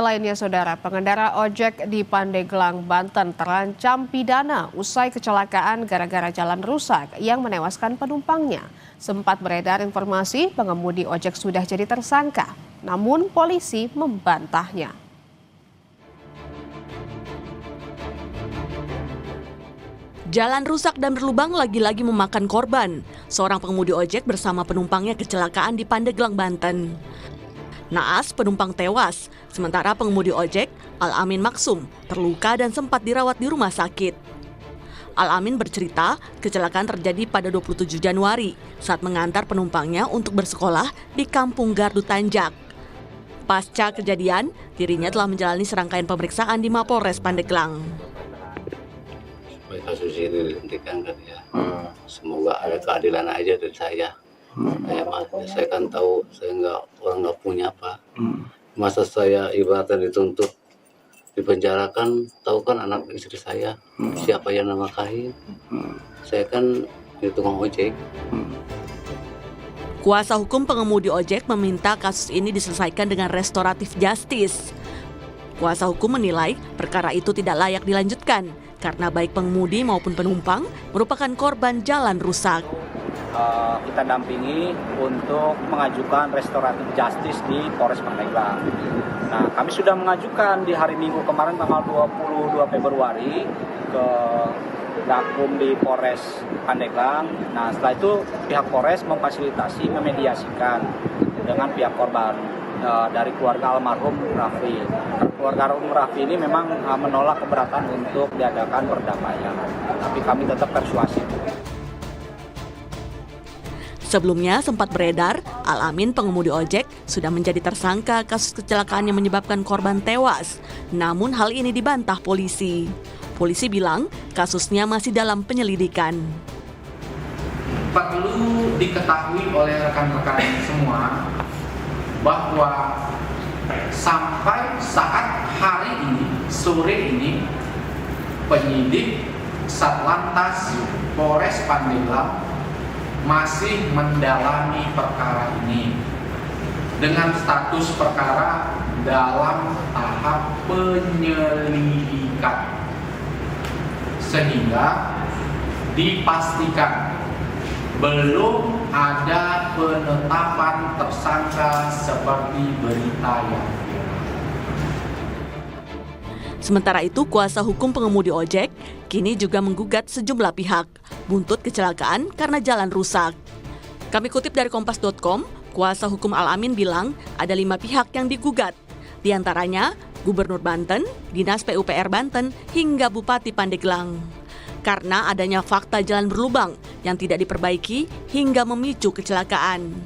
Lainnya, saudara, pengendara ojek di Pandeglang, Banten terancam pidana usai kecelakaan gara-gara jalan rusak yang menewaskan penumpangnya. Sempat beredar informasi pengemudi ojek sudah jadi tersangka, namun polisi membantahnya. Jalan rusak dan berlubang lagi-lagi memakan korban. Seorang pengemudi ojek bersama penumpangnya kecelakaan di Pandeglang, Banten. Naas, penumpang tewas, sementara pengemudi ojek, Al-Amin Maksum, terluka dan sempat dirawat di rumah sakit. Al-Amin bercerita, kecelakaan terjadi pada 27 Januari saat mengantar penumpangnya untuk bersekolah di Kampung Gardu Tanjak. Pasca kejadian, dirinya telah menjalani serangkaian pemeriksaan di Mapolres Pandeglang. Supaya kasus ini dihentikan kan ya. Semoga ada keadilan aja dari saya. Saya kan tahu saya orang nggak punya apa. Masa saya ibaratnya dituntut dipenjarakan, tahu kan anak istri saya siapa yang nafkahin. Saya kan di tukang ojek. Kuasa hukum pengemudi ojek meminta kasus ini diselesaikan dengan restoratif justice. Kuasa hukum menilai perkara itu tidak layak dilanjutkan karena baik pengemudi maupun penumpang merupakan korban jalan rusak. Kita dampingi untuk mengajukan restoratif justice di Polres Pandeglang. Nah, kami sudah mengajukan di hari Minggu kemarin tanggal 22 Februari ke Dakum di Polres Pandeglang. Nah, setelah itu pihak Polres memfasilitasi, memediasikan dengan pihak korban dari keluarga almarhum Raffi. Keluarga almarhum Raffi ini memang menolak keberatan untuk diadakan perdamaian, tapi kami tetap persuasif. Sebelumnya sempat beredar, Al-Amin pengemudi ojek sudah menjadi tersangka kasus kecelakaan yang menyebabkan korban tewas. Namun hal ini dibantah polisi. Polisi bilang kasusnya masih dalam penyelidikan. Perlu diketahui oleh rekan-rekan semua bahwa sampai saat hari ini, sore ini, penyidik Satlantas Polres Pandeglang masih mendalami perkara ini dengan status perkara dalam tahap penyelidikan, sehingga dipastikan belum ada penetapan tersangka seperti berita yang viral. Sementara itu, kuasa hukum pengemudi ojek kini juga menggugat sejumlah pihak buntut kecelakaan karena jalan rusak. Kami kutip dari Kompas.com, kuasa hukum Al-Amin bilang ada 5 pihak yang digugat. Di antaranya Gubernur Banten, Dinas PUPR Banten, hingga Bupati Pandeglang. Karena adanya fakta jalan berlubang yang tidak diperbaiki hingga memicu kecelakaan.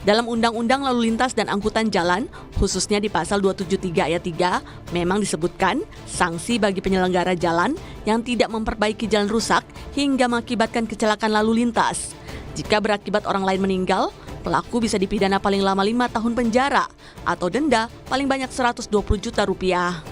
Dalam Undang-Undang Lalu Lintas dan Angkutan Jalan, khususnya di pasal 273 ayat 3, memang disebutkan sanksi bagi penyelenggara jalan yang tidak memperbaiki jalan rusak hingga mengakibatkan kecelakaan lalu lintas. Jika berakibat orang lain meninggal, pelaku bisa dipidana paling lama 5 tahun penjara atau denda paling banyak 120 juta rupiah.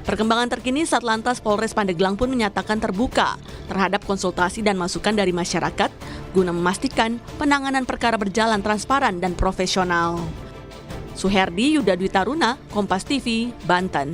Perkembangan terkini, Satlantas Polres Pandeglang pun menyatakan terbuka terhadap konsultasi dan masukan dari masyarakat guna memastikan penanganan perkara berjalan transparan dan profesional. Suherdi Yudha Dwi Taruna, Kompas TV, Banten.